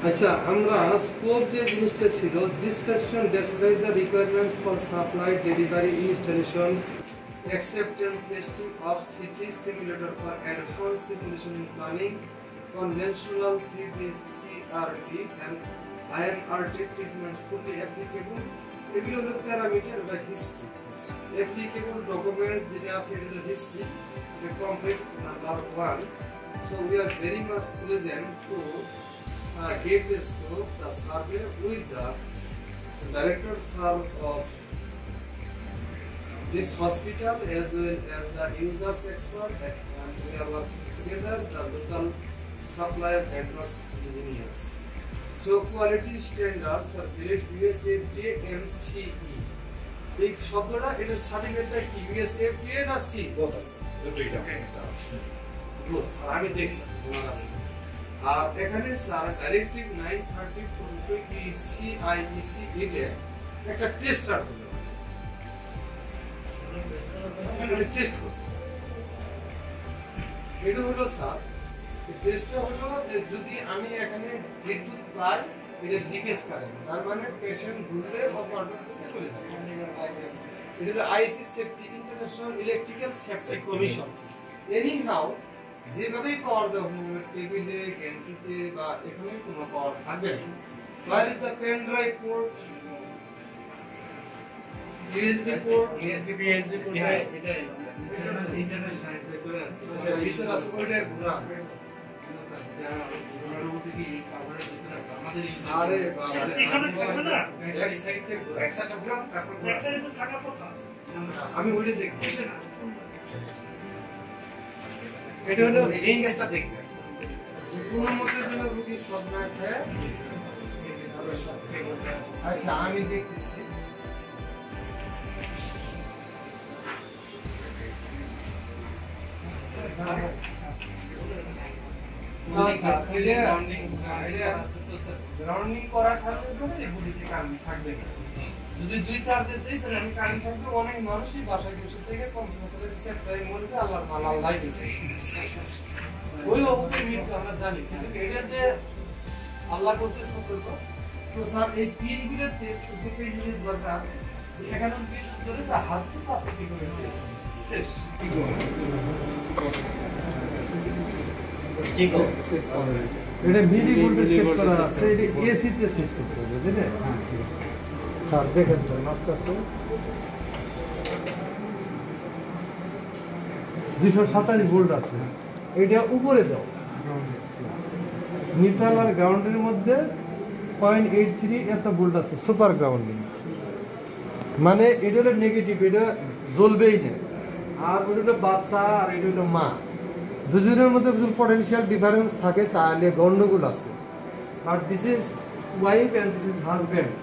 আচ্ছা আমরা স্কোপ যে জিনিসটা ছিল discussion describe the requirement for supply delivery installation acceptance testing of CT simulator for advanced simulation in planning, conventional 3D CRT and INRT treatments fully applicable. এগুলো হলো parameter বা history applicable documents যেটা আছে এটা হলো history the complete number 1. So we are very much present to get the scope, the survey with the director sir of this hospital as well as the users expert, and we are working together the local supplier networks engineers. So quality standards are built USFDA and CE. এই শব্দটা এটা সার্টিফিকেটটা কি USFDA না C both আছে দুটোইটা good আমি দেখছি আর এখানে স্যার ডাইরেক্টিভ 930 কি CIEC এটা একটা টেস্টার হলো এটা টেস্ট করতে এটা হলো স্যার টেস্টটা হলো যে যদি আমি এখানে বিদ্যুৎ পাই এটা লিকেজ করে তার মানে পেশেন্ট ঘুরলে অপারেটর থেকে চলে যাবে এটা হলো IC safety international electrical safety commission anyhow যেভাবেই পাওয়ার দেওয়া হবে টেবিলে গ্যান্ট্রিতে বা এখানে কোনো পাওয়ার থাকবে না where is the pen drive port USB port port এটা ইন্টারনাল সাইড পে করে আছে আচ্ছা ভিতরে আছে ওইটা ঘোরা আরে বাবা এক সাইড থেকে এক সাইড ঘোরা তারপর এক সাইডে তো থাকা কথা আমি ওইটা দেখব এটা হলো লিংকটা দেখবে কোন মতে যেন রুগী সব না খায় আচ্ছা আমি দেখতেছি গ্রাউন্ডিং করা থাকলে পরে বডিতে কারেন্ট থাকবে না যদি দুই তার দিতেই তাহলে আমি কারেন্ট থাকবে অনেক মানুষই বাসায় বসে থেকে কম্পিউটারে সেটটাই মধ্যে আল্লাহর মাল আল্লাহ দিয়েছে ওই অবস্থায় মৃত্যু আমরা জানি কিন্তু এটা যে আল্লাহ করছে সতর্ক তো স্যার এই পিনগুলোতে প্রত্যেকটা জিনিস দরকার সেখানে পিন ধরে তা হাত তো তাতে কি করে শেষ ঠিক আছে এটা ভিডি ভোল্টেজ সেট করা আছে এটা এসি তে সেট করতে হবে বুঝলে হ্যাঁ স্যার দেখেন স্যার মাপকাছে 227 ভোল্ট আছে এটা উপরে দাও নিউট্রাল আর গ্রাউন্ডের মধ্যে 0.83 এত ভোল্ট আছে সুপার গ্রাউন্ডিং মানে এটা হলো নেগেটিভ এটা জ্বলবেই না আর ওটা হলো বাচ্চা আর এটা হলো মা দুজনের মধ্যে যদি পটেনশিয়াল ডিফারেন্স থাকে তাহলে গন্ডগোল আছে but this is wife and this is husband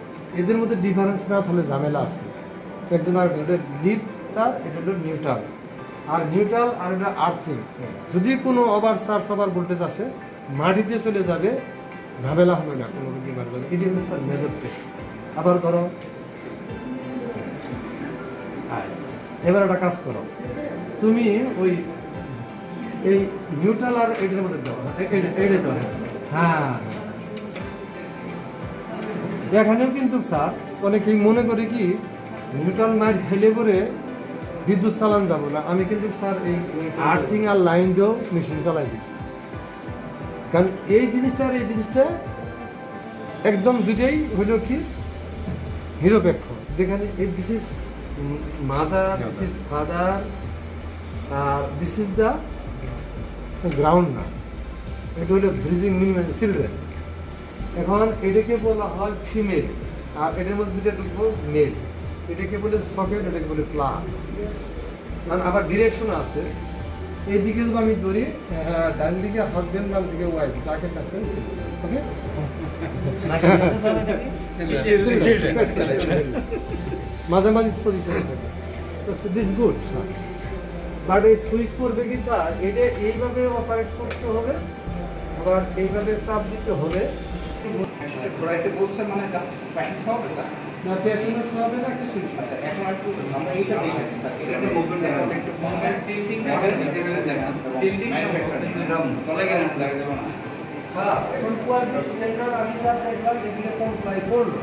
এদের মধ্যে ডিফারেন্স না তাহলে ঝামেলা আছে একজন আর এটা লিড তার এটা হলো নিউট্রাল আর নিউট্রাল আর এটা আর্থিং যদি কোনো ওভার চার্জ ওভার ভোল্টেজ আসে মাটিতে চলে যাবে ঝামেলা হবে না কোনো রুগী মারা যাবে এটি হলো স্যার মেজর টেস্ট আবার করো এবার একটা কাজ করো তুমি ওই এই নিউট্রাল আর এটার মধ্যে দাও এইটা দাও হ্যাঁ এখানেও কিন্তু স্যার অনেকেই মনে করে কি নিউট্রাল মার হেলে করে বিদ্যুৎ চালান যাব না আমি কিন্তু স্যার এই আর্থিং আর লাইন দিয়েও মেশিন চালাই দিই কারণ এই জিনিসটা আর এই জিনিসটা একদম দুটাই হইল কি নিরপেক্ষ যেখানে এই this is mother this is father আর দিস ইজ দ্য গ্রাউন্ড না এটা হলো ব্রিজিং মিনিমাম চিলড্রেন এখন এটাকে বলা হয় ফিমেল আর এটার মধ্যে যেটা ঢুকবো মেল এটাকে বলে সকেট এটাকে বলে প্লাগ আর আবার ডিরেকশন আছে এইদিকে যদি আমি ধরি ডান দিকে হাজবেন্ড বাম দিকে ওয়াইফ যাকে কাছে ওকে মাঝামাঝি পজিশন থাকে দিস গুড বাট এই সুইচ করবে কি স্যার এটা এইভাবে অপারেট করতে হবে আবার এইভাবে চাপ দিতে হবে ঘোরাইতে বলছে মানে জাস্ট প্যাশন সহ হবে স্যার না পেশেন্টের সবে না কি সুইচ আচ্ছা এখন একটু আমরা এইটা দেখি স্যার এটা একটা মুভমেন্ট দেখেন একটু মুভমেন্ট টিল্টিং দেখেন ডিটেইলে দেখেন টিল্টিং ম্যানুফ্যাকচারিং এরকম চলে গেলে লাগা যাবে না হ্যাঁ, এখন কোয়ালিটি স্ট্যান্ডার্ড আমি যা দেখলাম এগুলো কমপ্লাই করলো।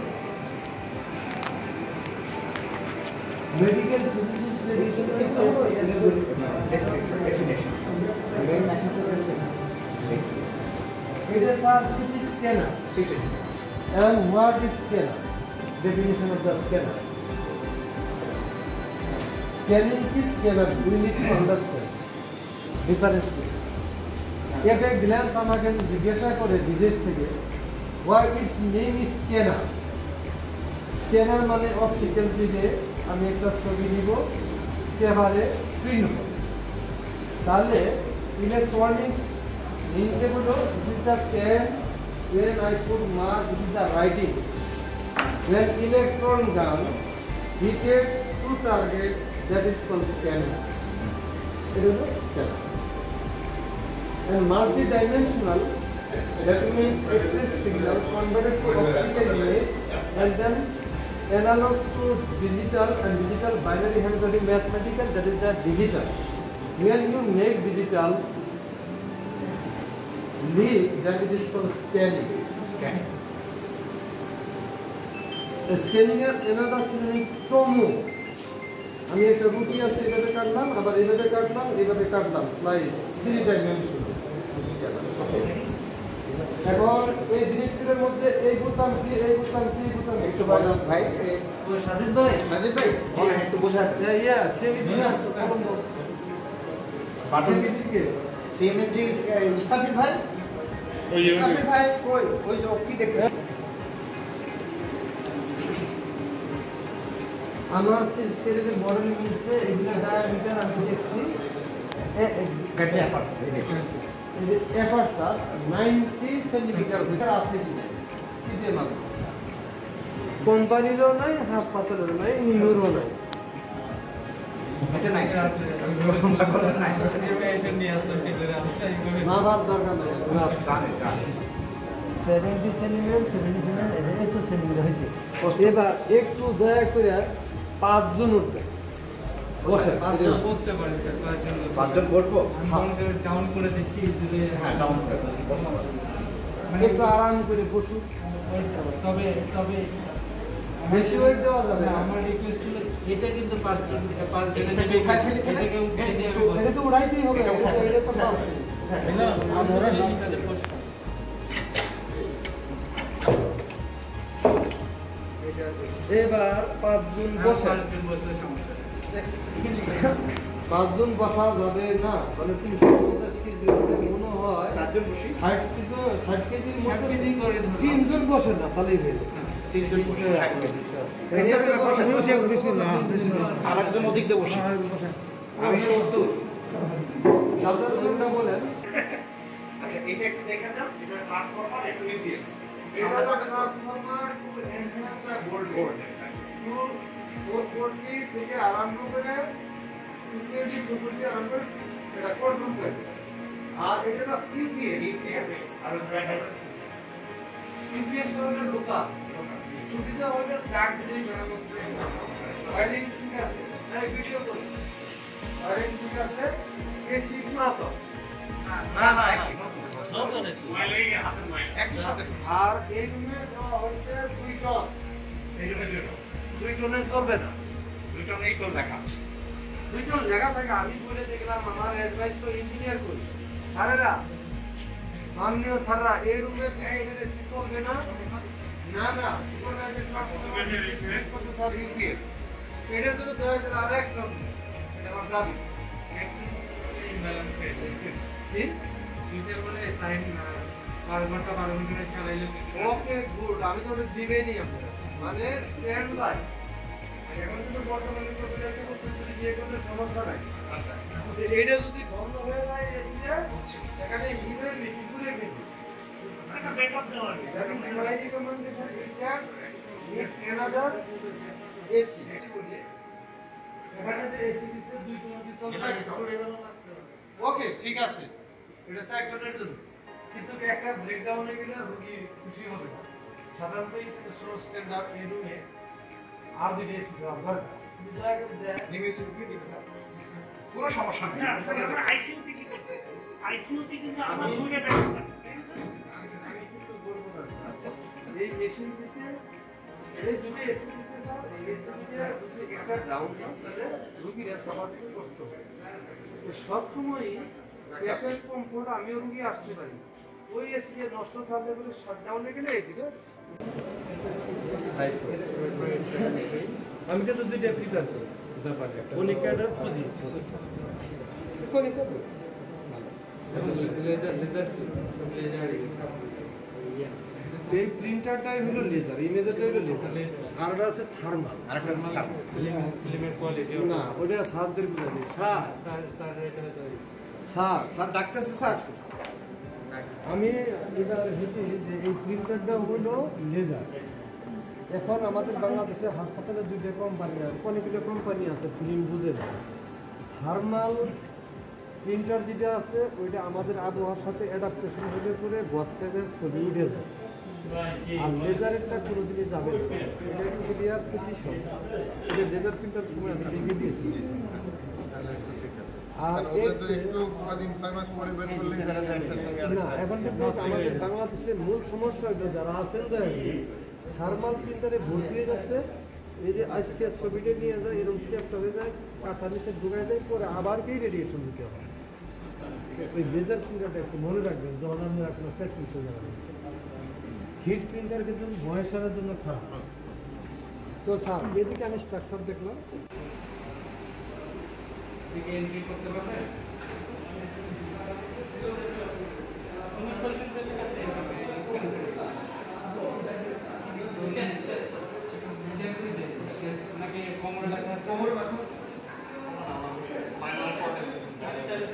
Medical physics it is a CT scanner. CT And what is scanner? Definition of the scanner. Scanning is scanner. We need to understand difference. If a glance আমাকে জিজ্ঞাসা করে বিদেশ থেকে why its name is scanner. Scanner মানে optical দিকে আমি একটা ছবি নিব এবারে প্রিন্ট হবে। তাহলে electronics means this is the pen when I put mark, this is the writing. When electron gun hit to target, that is called scanner. It is a scanner. And multi-dimensional, that means X-ray signal converted to optical image and then analog to digital, and digital binary has got a mathematical, that is the digital. When you make digital lead, that it is called scanning. Scanning. Scanning এর another synonym tomo. আমি একটা রুটি আছে এভাবে কাটলাম, আবার এইভাবে কাটলাম, এইভাবে কাটলাম, স্লাইস 3 ডাইমেনশনাল। এখন এই জিনিসগুলোর মধ্যে এই বোতাম কি, এই বোতাম কি, এই বোতাম একটু বলেন ভাই, সাজিদ ভাই, বলেন একটু বোঝান। ইয়া সেমিজি না কলম সেমিজি কে সিএমএসডি ইসরাফিল ভাই, ইসরাফিল ভাই ওই যে কি দেখতে আমার সিস্টেমে মডেল মিলছে, এগুলো ডায়ামিটার আমি দেখছি কাটে আপার এই যে এফার স্যার 90 সেন্টিমিটার ভিতর আছে কি কি যে মাত্র কোম্পানিরও নাই, হাসপাতালেরও নাই, নিউরো নাই। এটা নাই না ভাব দরকার নাই, জানেন জানেন 70 সেন্টিমিটার 70 সেন্টিমিটার এত সেন্টিমিটার হয়েছে। এবার একটু দয়া করে 5 জন উঠবে, বসে বুঝতে পারি স্যার, পাঁচজন করবো। ডাউন করে দিচ্ছি ইজিলি। হ্যাঁ ডাউন করে একটু আরাম করে বসুন। তবে তবে বেশি ওয়েট দেওয়া যাবে না। আমার রিকোয়েস্ট ছিল এটা কিন্তু 5 দিনে এটাকে উঠায় ফেলি তাহলে? এটাকে উঠিয়ে দিয়ে এটা তো উড়াইতেই হবে, এটা তো পাস। হ্যালো আমরা কাজে বসে এবার 5 জন বসে, 5 জন বসা যাবে না, তাহলে 350 কেজি মনে হয় চারজন বসি, 60 কেজির মতো 60 কেজি করে ধরো। 3 জন বসে না, তাহলেই হয়ে যাবে। তিনজন বসি, আর একজন ওদিক দিয়ে বসি, আমি 70। সাধারণ জনটা বলেন আচ্ছা এটা একটু দেখা যাও, এটা ট্রান্সফরমার, এটা ইউপিএস, এটা transformer to enhance the voltage to 440 থেকে আরম্ভ করে 220 240 আরম্ভ করে এটা কন্ট্রোল করে। আর এটা না ইউপিএস আর ড্রাইভার ইউপিএস হলো লোকাল, সুবিধা হলো প্লাগ দিয়ে মেরামত করে। ওয়ারিং ঠিক আছে, এই ভিডিও করি ওয়ারিং ঠিক আছে, এসি না তো না না একই সাথে আর এই রুমে দেওয়া হচ্ছে 2 টন, এই জন্য 2 টনের চলবে না। দুটো এই তো দেখা 2 টন লেখা থাকে, আমি বলে দেখলাম আমার অ্যাডভাইস তো ইঞ্জিনিয়ার করি স্যারেরা, মাননীয় স্যাররা এই রুমে এসি চলবে না। না না সুপারভাইজার স্যার ইউপিএস এটার জন্য দয়া করে আর এক টন, এটা আমার দাবি। ইমব্যালেন্স হয়ে যায়। ঠিক দুইটা বলে টাইম 12 ঘন্টা 12 মিনিট চালাইলে ওকে গুড, আমি তো ওটা দিবেই নি আপনার, মানে স্ট্যান্ড বাই। এখন কিন্তু বর্তমানে প্রোডাক্টে করতে গিয়ে কোনো সমস্যা নাই। আচ্ছা এইটা যদি বন্ধ হয়ে যায় এসিটা, এখানে হিমের বেশি ঘুরে গেছে। একটা ব্যাকআপ দেওয়া আছে, That is my recommendation is that need another AC. এখানে যে এসি দিচ্ছে 2 টন দিতে এটা স্ক্রুড্রাইভার লাগবে। ওকে ঠিক আছে, এটা সেক্টরের জন্য, কিন্তু একটা ব্রেকডাউনে গেলে রোগী খুশি হবে না। সাধারণত ইন্টারন্যাশনাল স্ট্যান্ডার্ড এই রুমে আর 2 এসি দেওয়া দরকার। নিয়মিত দিয়ে দিতে স্যার, কোনো সমস্যা নেই। আইসিইউতে কিন্তু আমার দুইটা ব্যাকআপ আছে, ঠিক আছে? এই মেশিন দিছে, এই দুটো এসি দিছে স্যার, এই এসি দিয়ে যদি একটা ডাউন দাও তাহলে রোগীর সবার থেকে কষ্ট হবে। তো সবসময়ই পেশেন্ট কমফোর্ট আমিও রোগী আসতে পারি, ওই এসি নষ্ট থাকলে বলে শাটডাউনে গেলে এই দিকে আমি কিন্তু দুইটা প্রিপেয়ার করি জাপানে কনিকার ফুজি কনিকার এই প্রিন্টারটাই হলো লেজার, ইমেজটাই হলো লেজার, আর ওটা আছে থার্মাল, আরেকটা ফিল্মের কোয়ালিটি না ওটা সারদের বুঝানি। স্যার স্যার স্যার ডাকতেছে স্যার। আমি এটা হেঁটে যে এই প্রিন্টারটা হলো লেজার। এখন আমাদের বাংলাদেশে হাসপাতালে দুইটা কোম্পানি আছে, অনেকগুলো কোম্পানি আছে, ফিল্ম বুঝে না। থার্মাল প্রিন্টার যেটা আছে ওইটা আমাদের আবহাওয়ার সাথে অ্যাডাপ্টেশন হলে করে গছ কাজের ছবি উঠে যায়, আর লেজারেরটা কোনোদিনই যাবে না। এটা একটু ক্লিয়ার প্রিসিশন, এটা লেজার প্রিন্টার সময় আমি দেখে দিয়েছি। আর না এখন কিন্তু আমাদের বাংলাদেশের মূল সমস্যা হলো যারা আছেন থার্মাল প্রিন্টারে ভর্তি হয়ে যাচ্ছে, এই যে আজকে ছবিটা নিয়ে যায় এরকম চেপটা হয়ে যায়, কাঁথা নিচে ঢুকাই দেয়, পরে আবার কি রেডিয়েশন দিতে হয়। ওই লেজার প্রিন্টারটা একটু মনে রাখবেন, যখন আপনি আপনার প্র্যাকটিস হয়ে যাবেন। হিট প্রিন্টার কিন্তু বয়সের জন্য খারাপ। তো স্যার এদিকে আমি স্ট্রাকচার দেখলাম, এন্ট্রি করতে পারবে নাকি কোমরে ব্যথা আছে? কোমরে ব্যথা আছে। স্পাইনাল কর্ডে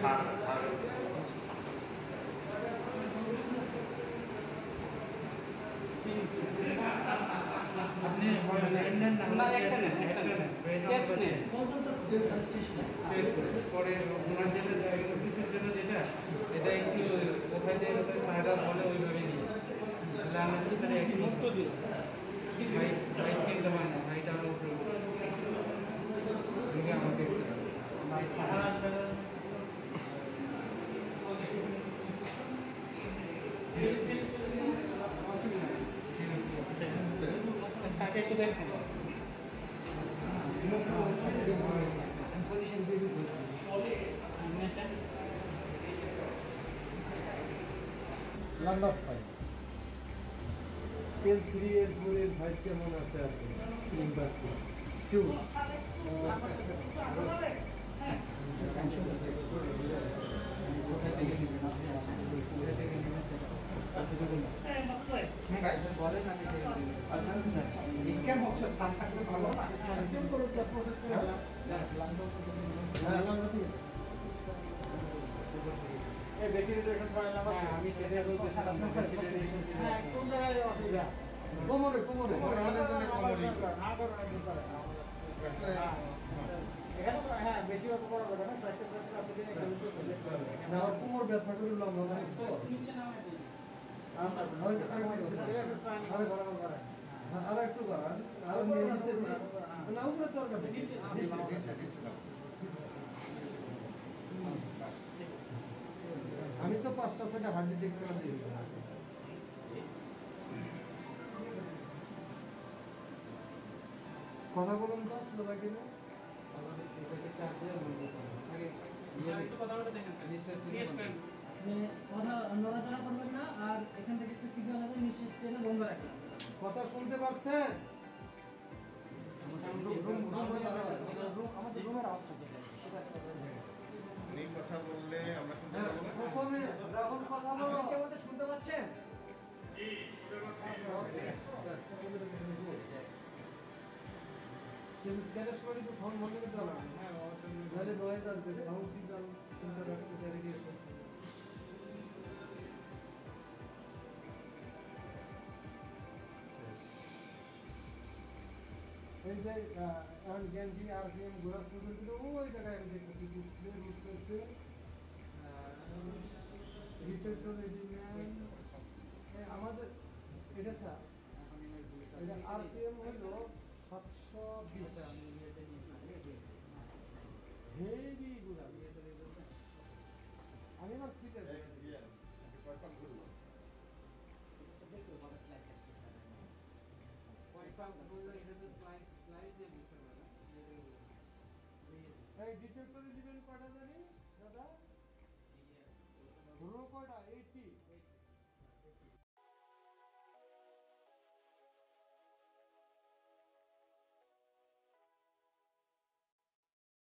ঘাড় আপনি নেন না একটা নেন চেস্ট নেন পরে ওনার যেটা ডায়াগনোসিসের জন্য যেটা এটা একটু কোথায় যে সাইডার বলে ওইভাবে নিই তাহলে আমরা কি তাহলে একটু দিই রাইট কিনতে পারেন না রাইট আমার উপরে আমাকে একটু দেখছেন পজিশন দিয়ে দিচ্ছি। নাম্বার 5 L3 L4 L5 কেমন আছে আপনি? নাম্বার 2 স্ক্যান হচ্ছে স্যার থাকলে ভালো না। আমি সেটা বলতেছিলাম কোন জায়গায় অসুবিধা কোমরে কোমরে হ্যাঁ বেশি বড় কথা না না কোমর ব্যথা করে লম্বা মানে তো আর একটু বাড়ান, আর নিচে না উপরে দরকার নেই। আমি তো 5টা 6টা হাড্ডি দেখতে পাচ্ছি। কথা বলুন তো দাদা কিনা কথা নড়াচড়া করবেন না, আর এখান থেকে একটু সিগন্যাল হবে, নিঃশ্বাস টেনে বন্ধ রাখবেন। কথা শুনতে পাচ্ছেন? আমাদের রুমের অবস্থা উনি কথা বললে আমরা শুনতে হ্যাঁ, পাবো না। প্রথমে যখন কথা বলো আমাদের শুনতে পাচ্ছেন? কিন্তু স্ক্যানের সময় কিন্তু সাউন্ড বন্ধ করতে হবে না, নাহলে নয়েজ আসবে, সাউন্ড সিগন্যাল এই যে এখন জ্ঞানজি আরপিএম ঘোরা শুরু করে দিল, ওই জায়গায় আমি দেখতেছি ডিসপ্লে রুট করছে আমাদের এটা স্যার এটা আরপিএম হলো 720 হেভি গুলা আমি আমার ফিটার বললো এটা তো স্লাইড দিয়ে বুঝতে পারে এই ডিটেক্টরে দিবেন কটা জানি দাদা? 15